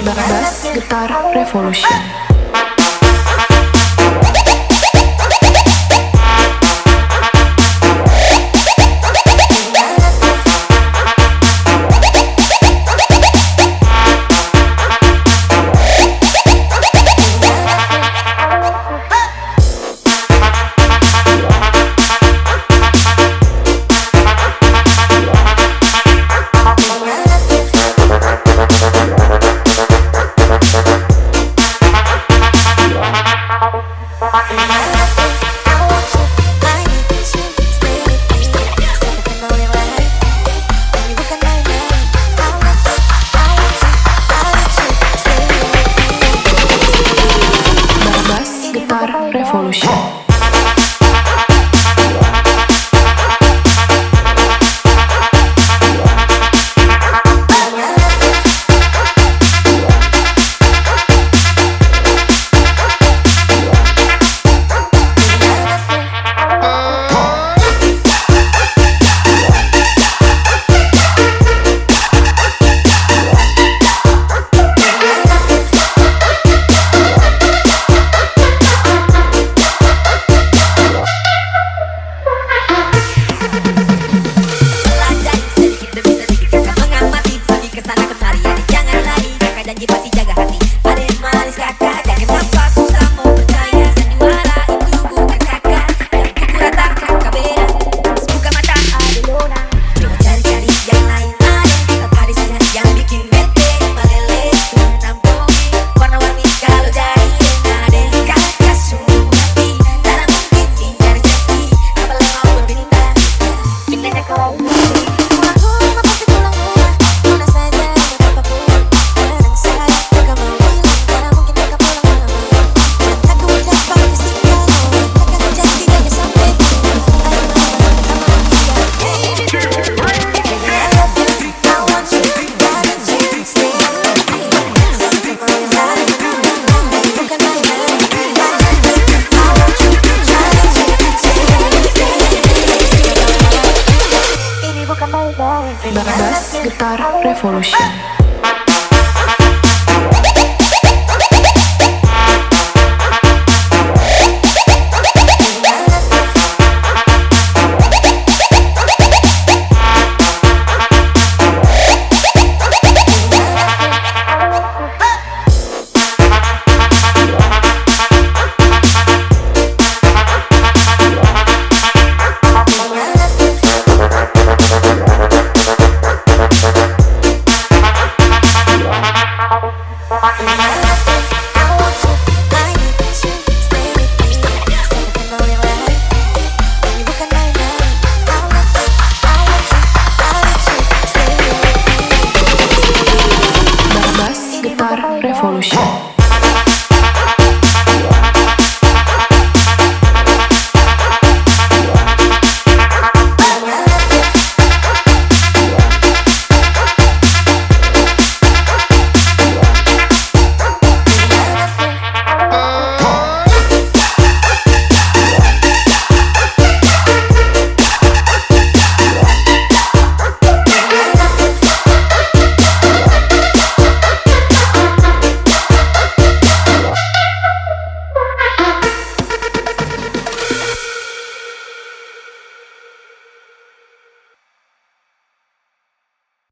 Bass Gitar Revolution. Revolution. Janji pasti jaga hati. Ada yang manis kakak, jangan tanpa susah mau percaya. Sandiwara itu bukan kakak, yang pukul rata kakak beda. Buka mata ada lona, coba cari-cari yang lain ada. Apa di sana yang bikin bete, malele, tampogi, warna-warni kalau jadi ada. Kakak sungguh hati, tak mungkin hindari jati. Kapal yang mau berbintang, pindahnya kau. Bass Gitar Revolution. Revolution.